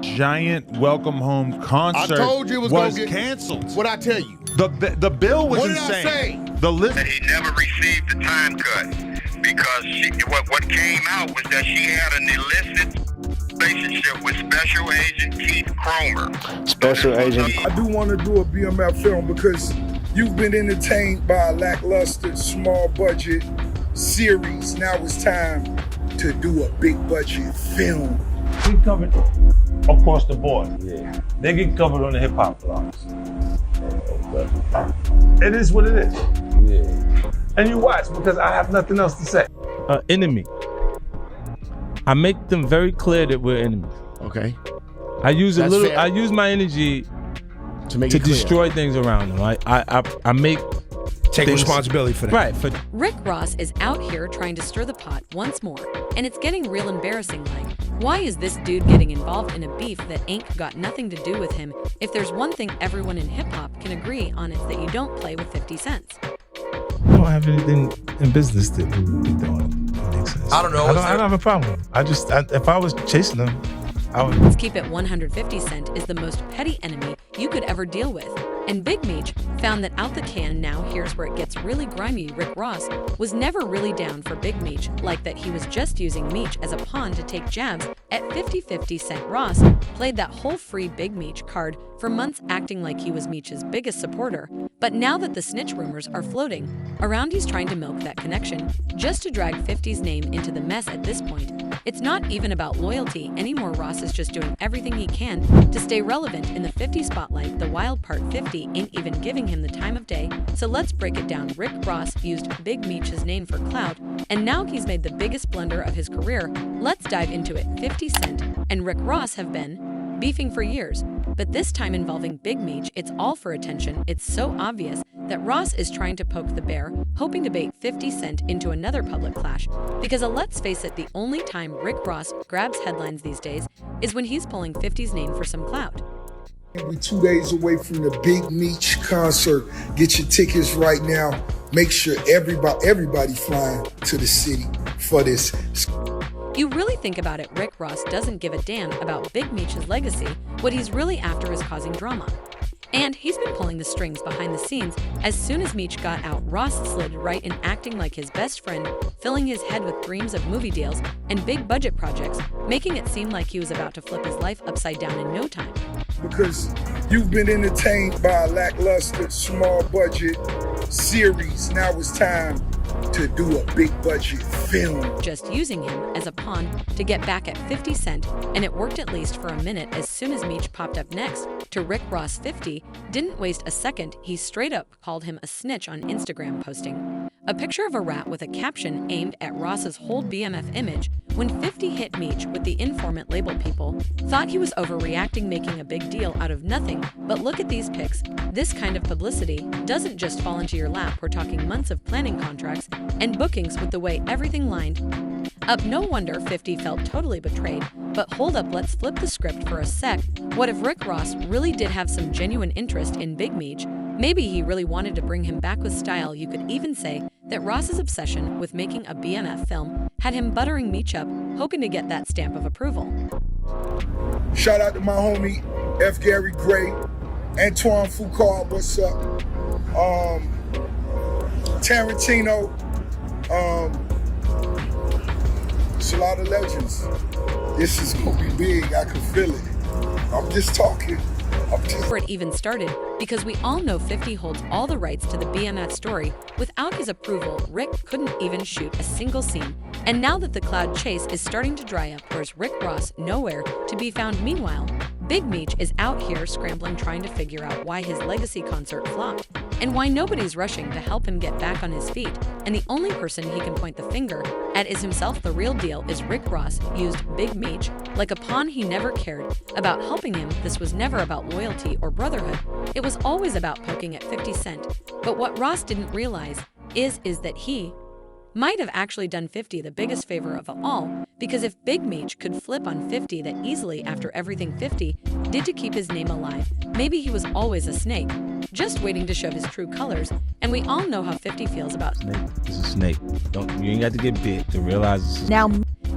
giant welcome home concert I told you it was canceled. What'd I tell you? The bill was what insane. Did I say? The list. He never received the time cut because what came out was that she had an illicit relationship with Special Agent Keith Cromer. Special Agent. I do want to do a BMF film because you've been entertained by a lackluster, small budget series. Now it's time to do a big budget film. We covered across the board. Yeah. They get covered on the hip hop blogs. It is what it is. Yeah. And you watch because I have nothing else to say. Enemy. I make them very clear that we're enemies. Okay. I use That's fair. I use my energy to make to destroy things around them. I make take responsibility for that. Right. Rick Ross is out here trying to stir the pot once more, and it's getting real embarrassing. Like, why is this dude getting involved in a beef that ain't got nothing to do with him? If there's one thing everyone in hip-hop can agree on, it's that you don't play with 50 cents. I don't have anything in business that we would be doing. Makes sense. I don't know. I don't have a problem. If I was chasing them, I would. Let's keep it 150 Cent is the most petty enemy you could ever deal with. And Big Meech found that out the can. Now here's where it gets really grimy. Rick Ross was never really down for Big Meech, like that he was just using Meech as a pawn to take jabs at 50-50 Cent. Ross played that whole free Big Meech card for months, acting like he was Meech's biggest supporter. But now that the snitch rumors are floating around, he's trying to milk that connection just to drag 50's name into the mess. At this point, it's not even about loyalty anymore. Ross is just doing everything he can to stay relevant in the 50 spotlight. The wild part, 50 ain't even giving him the time of day. So let's break it down. Rick Ross used Big Meech's name for clout, and now he's made the biggest blunder of his career. Let's dive into it. 50 Cent and Rick Ross have been beefing for years, but this time involving Big Meech, it's all for attention. It's so obvious that Ross is trying to poke the bear, hoping to bait 50 Cent into another public clash. Because let's face it, the only time Rick Ross grabs headlines these days is when he's pulling 50's name for some clout. We're 2 days away from the Big Meech concert. Get your tickets right now. Make sure everybody flying to the city for this. You really think about it, Rick Ross doesn't give a damn about Big Meech's legacy. What he's really after is causing drama. And he's been pulling the strings behind the scenes. As soon as Meech got out, Ross slid right in, acting like his best friend, filling his head with dreams of movie deals and big budget projects, making it seem like he was about to flip his life upside down in no time. Because you've been entertained by a lackluster, small budget series. Now it's time to do a big budget film. Just using him as a pawn to get back at 50 Cent, and it worked at least for a minute. As soon as Meech popped up next to Rick Ross, 50 didn't waste a second. He straight up called him a snitch on Instagram, posting a picture of a rat with a caption aimed at Ross's whole BMF image. When 50 hit Meech with the informant label, people thought he was overreacting, making a big deal out of nothing. But look at these pics. This kind of publicity doesn't just fall into your lap. We're talking months of planning, contracts, and bookings. With the way everything lined up, no wonder 50 felt totally betrayed. But hold up, let's flip the script for a sec. What if Rick Ross really did have some genuine interest in Big Meech? Maybe he really wanted to bring him back with style. You could even say that Ross's obsession with making a BMF film had him buttering Meech up, hoping to get that stamp of approval. Shout out to my homie F. Gary Gray, Antoine Foucault, what's up? Tarantino, it's a lot of legends. This is gonna be big, I can feel it. I'm just talking. Where it even started, because we all know 50 holds all the rights to the BMF story. Without his approval, Rick couldn't even shoot a single scene. And now that the cloud chase is starting to dry up, there's Rick Ross nowhere to be found. Meanwhile, Big Meech is out here scrambling, trying to figure out why his legacy concert flopped and why nobody's rushing to help him get back on his feet. And the only person he can point the finger at is himself. The real deal is Rick Ross used Big Meech like a pawn. He never cared about helping him. This was never about loyalty or brotherhood. It was always about poking at 50 Cent. But what Ross didn't realize is that he might have actually done 50 the biggest favor of all, because if Big Meech could flip on 50 that easily after everything 50 did to keep his name alive, maybe he was always a snake, just waiting to show his true colors. And we all know how 50 feels about snake. It's a snake. You ain't got to get bit to realize it's a snake. Now,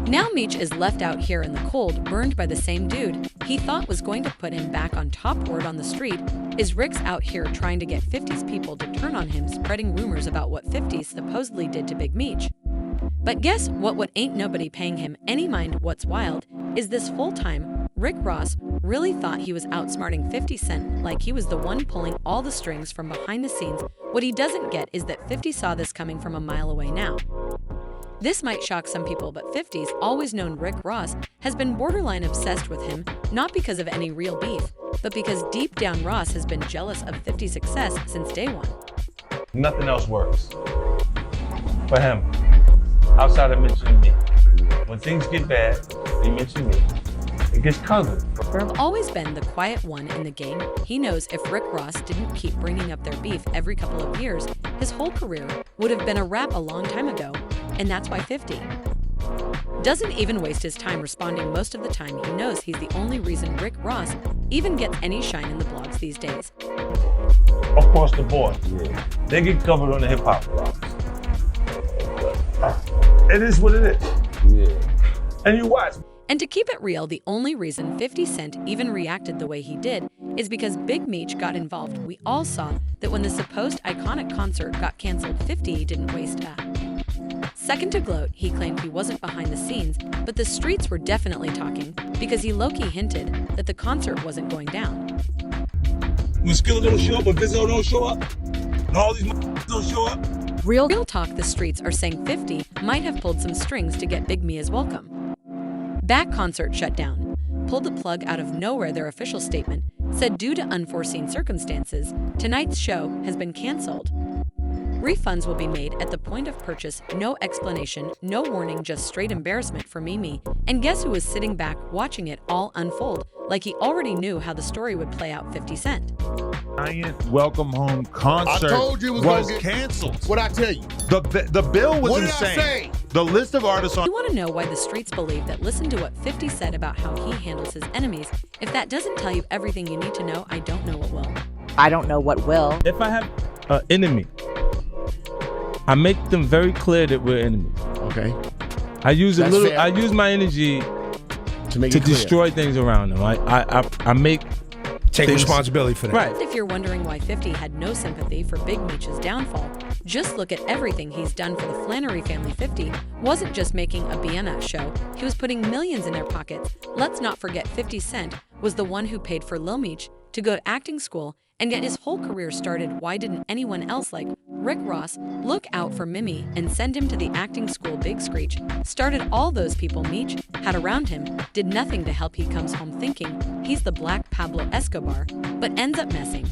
Now Meech is left out here in the cold, burned by the same dude he thought was going to put him back on top. Word on the street is Rick's out here trying to get 50's people to turn on him, spreading rumors about what 50 supposedly did to Big Meech. But guess what ain't nobody paying him any mind. What's wild is this whole time, Rick Ross really thought he was outsmarting 50 Cent, like he was the one pulling all the strings from behind the scenes. What he doesn't get is that 50 saw this coming from a mile away now. This might shock some people, but 50's always known Rick Ross has been borderline obsessed with him, not because of any real beef, but because deep down Ross has been jealous of 50's success since day one. Nothing else works for him outside of mentioning me. When things get bad, they mention me. It gets covered. I've always been the quiet one in the game. He knows if Rick Ross didn't keep bringing up their beef every couple of years, his whole career would have been a wrap a long time ago. And that's why 50 doesn't even waste his time responding. Most of the time, he knows he's the only reason Rick Ross even gets any shine in the blogs these days. Across the board, they get covered on the hip hop blogs. It is what it is. And you watch. And to keep it real, the only reason 50 Cent even reacted the way he did is because Big Meech got involved. We all saw that when the supposed iconic concert got canceled, 50 didn't waste a second to gloat. He claimed he wasn't behind the scenes, but the streets were definitely talking because he low-key hinted that the concert wasn't going down. When Skilla don't show up, when Vizzo don't show up, and all these don't show up. Real talk, the streets are saying 50 might have pulled some strings to get Big Mia's welcome back concert shut down. Pulled the plug out of nowhere. Their official statement said due to unforeseen circumstances, tonight's show has been canceled. Refunds will be made at the point of purchase. No explanation, no warning, just straight embarrassment for Mimi. And guess who was sitting back watching it all unfold like he already knew how the story would play out? 50 Cent. Giant welcome home concert I told you it was was gonna get canceled. What'd I tell you? The bill was What did insane. I say? The list of artists on You want to know why the streets believe that? Listen to what 50 said about how he handles his enemies. If that doesn't tell you everything you need to know, I don't know what will. I don't know what will. If I have an enemy, I make them very clear that we're enemies. Okay. I use That's fair. I use my energy To make to it clear. destroy things around them. I make Take things- responsibility for that. Right. If you're wondering why 50 had no sympathy for Big Meech's downfall, just look at everything he's done for the Flannery family. 50 wasn't just making a BMF show, he was putting millions in their pockets. Let's not forget 50 Cent was the one who paid for Lil Meech to go to acting school and get his whole career started. Why didn't anyone else like Rick Ross look out for Mimi and send him to the acting school? Big Screech started all those people Meech had around him, did nothing to help. He comes home thinking he's the Black Pablo Escobar, but ends up messing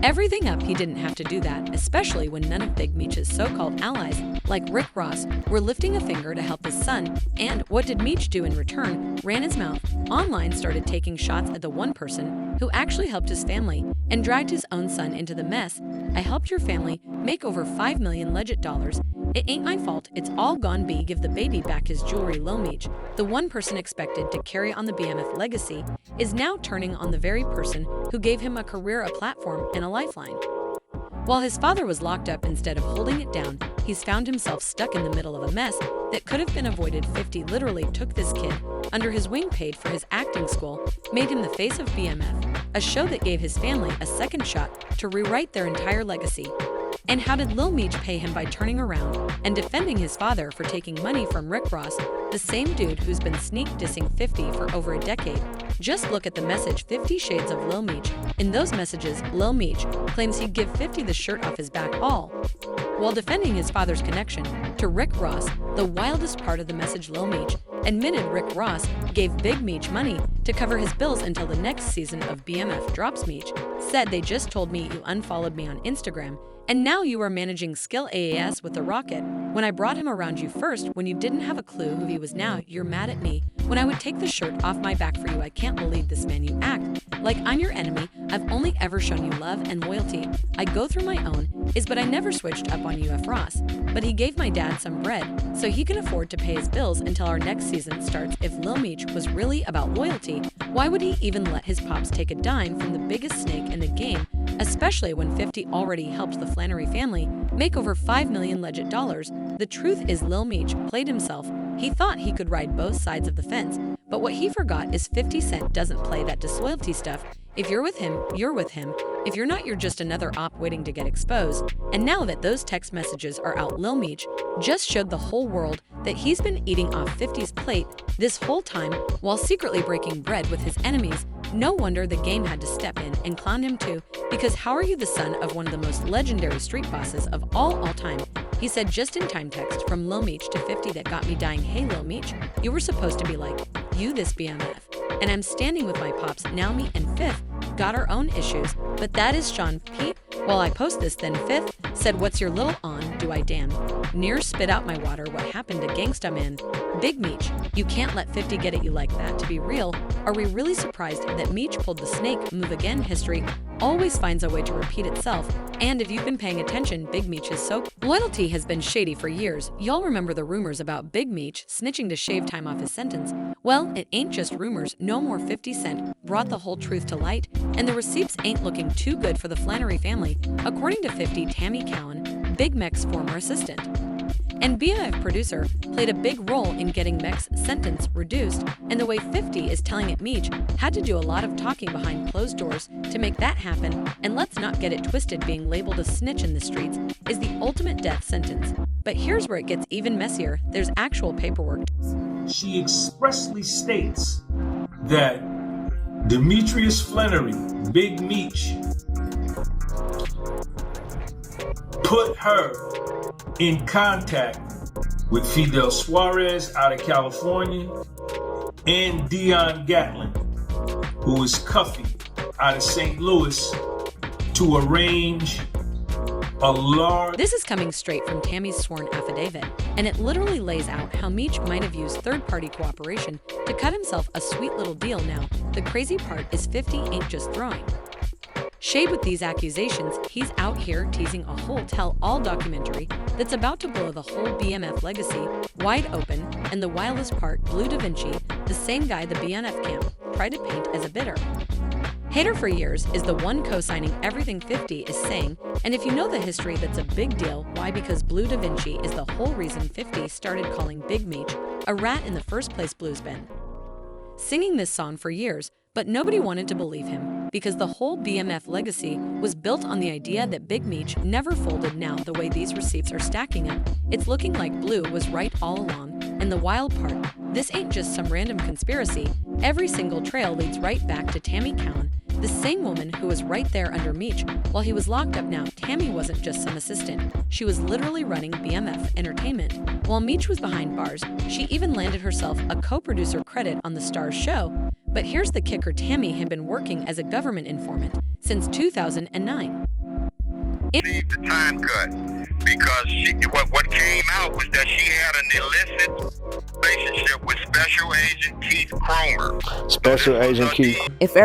everything up. He didn't have to do that, especially when none of Big Meech's so-called allies, like Rick Ross, were lifting a finger to help his son. And what did Meech do in return? Ran his mouth online, started taking shots at the one person who actually helped his family and dragged his own son into the mess. I helped your family make over $5 million legit dollars. It ain't my fault, it's all gone. B, give the baby back his jewelry. Lil Meech, the one person expected to carry on the BMF legacy, is now turning on the very person who gave him a career, a platform, and a lifeline. While his father was locked up, instead of holding it down, he's found himself stuck in the middle of a mess that could have been avoided. 50 literally took this kid under his wing, paid for his acting school, made him the face of BMF, a show that gave his family a second shot to rewrite their entire legacy. And how did Lil Meech pay him? By turning around and defending his father for taking money from Rick Ross, the same dude who's been sneak dissing 50 for over a decade. Just look at the message, 50 Shades of Lil Meech. In those messages, Lil Meech claims he'd give 50 the shirt off his back, all while defending his father's connection to Rick Ross. The wildest part of the message, Lil Meech admitted Rick Ross gave Big Meech money to cover his bills until the next season of BMF drops. Meech said, they just told me you unfollowed me on Instagram, and now you are managing Skill AAS with the Rocket. When I brought him around you first, when you didn't have a clue who he was, now you're mad at me. When I would take the shirt off my back for you, I can't believe this, man. You act like I'm your enemy. I've only ever shown you love and loyalty. I go through my own but I never switched up on UF Ross. But he gave my dad some bread so he can afford to pay his bills until our next season starts. If Lil Meech was really about loyalty, why would he even let his pops take a dime from the biggest snake in the game, especially when 50 already helped the Flannery family make over $5 million legit dollars? The truth is Lil Meech played himself. He thought he could ride both sides of the fence, but what he forgot is 50 Cent doesn't play that disloyalty stuff. If you're with him, you're with him. If you're not, you're just another op waiting to get exposed. And now that those text messages are out, Lil Meech just showed the whole world that he's been eating off 50's plate this whole time while secretly breaking bread with his enemies. No wonder the game had to step in and clown him too, because how are you the son of one of the most legendary street bosses of all time? He said just-in-time text from Lil Meech to 50 that got me dying. Hey Lil Meech, you were supposed to be like, you this BMF. And I'm standing with my pops, now me and Fifth got our own issues, but that is Sean Pete. While I post this, then Fifth said, what's your little on, do I damn? Near spit out my water, what happened to Gangsta Man? Big Meech, you can't let 50 get at you like that. To be real, are we really surprised that Meech pulled the snake move again? History always finds a way to repeat itself, and if you've been paying attention, Big Meech's loyalty has been shady for years. Y'all remember the rumors about Big Meech snitching to shave time off his sentence? Well, it ain't just rumors. No more 50 Cent brought the whole truth to light, and the receipts ain't looking too good for the Flannery family, according to 50 Tammy Cowan, Big Mech's former assistant. And BMF producer played a big role in getting Mech's sentence reduced, and the way 50 is telling it, Meech had to do a lot of talking behind closed doors to make that happen, and let's not get it twisted, being labeled a snitch in the streets is the ultimate death sentence. But here's where it gets even messier. There's actual paperwork. She expressly states that Demetrius Flannery, Big Meech, put her in contact with Fidel Suarez out of California and Dion Gatlin, who is Cuffy out of St. Louis, to arrange a large... This is coming straight from Tammy's sworn affidavit, and it literally lays out how Meech might have used third-party cooperation to cut himself a sweet little deal. Now, the crazy part is 50 ain't just throwing shade with these accusations. He's out here teasing a whole tell-all documentary that's about to blow the whole BMF legacy wide open, and the wildest part, Blue Da Vinci, the same guy the BMF camp tried to paint as a bitter hater for years, is the one co-signing everything 50 is saying. And if you know the history, that's a big deal. Why? Because Blue Da Vinci is the whole reason 50 started calling Big Meech a rat in the first place. Blue's been singing this song for years, but nobody wanted to believe him, because the whole BMF legacy was built on the idea that Big Meech never folded. Now, the way these receipts are stacking up, it's looking like Blue was right all along. And the wild part, this ain't just some random conspiracy. Every single trail leads right back to Tammy Cowan, the same woman who was right there under Meech while he was locked up. Now, Tammy wasn't just some assistant. She was literally running BMF Entertainment. While Meech was behind bars, she even landed herself a co-producer credit on the Star's show. But here's the kicker, Tammy had been working as a government informant since 2009. Leave the time cut because what came out was that she had an illicit relationship with Special Agent Keith Cromer. Special Agent Keith. If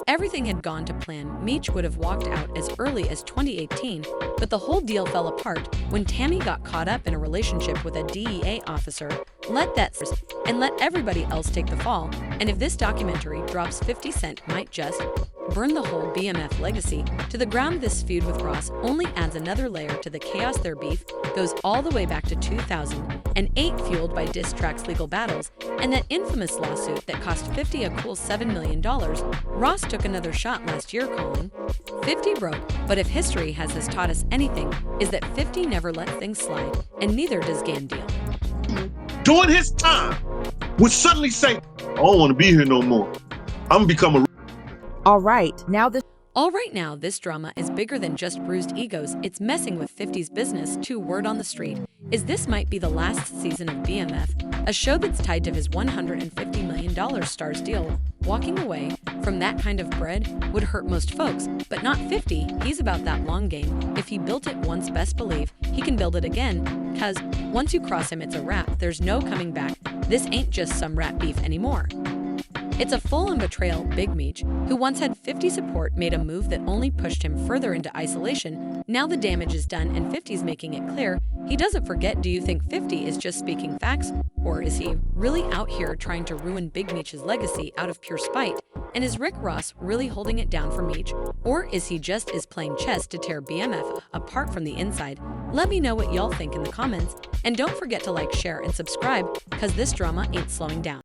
everything had gone to plan, Meech would have walked out as early as 2018, but the whole deal fell apart when Tammy got caught up in a relationship with a DEA officer. Let everybody else take the fall. And if this documentary drops, 50 Cent might just burn the whole BMF legacy to the ground. This feud with Ross only adds another layer to the chaos. Their beef goes all the way back to 2008, fueled by diss tracks, legal battles, and that infamous lawsuit that cost 50 a cool $7 million. Ross took another shot last year, calling 50 broke, but if history has taught us anything, is that 50 never let things slide, and neither does Gandil. During his time, would suddenly say, I don't want to be here no more. I'm gonna become a... All right, now this drama is bigger than just bruised egos. It's messing with 50's business too. Word on the street is this might be the last season of BMF, a show that's tied to his $150 million Stars deal. Walking away from that kind of bread would hurt most folks, but not 50. He's about that long game. If he built it once, best believe he can build it again, cause once you cross him, it's a wrap. There's no coming back. This ain't just some rat beef anymore. It's a full-on betrayal. Big Meech, who once had 50 support, made a move that only pushed him further into isolation. Now the damage is done, and 50's making it clear he doesn't forget. Do you think 50 is just speaking facts, or is he really out here trying to ruin Big Meech's legacy out of pure spite? And is Rick Ross really holding it down for Meech? Or is he just playing chess to tear BMF apart from the inside? Let me know what y'all think in the comments. And don't forget to like, share, and subscribe, because this drama ain't slowing down.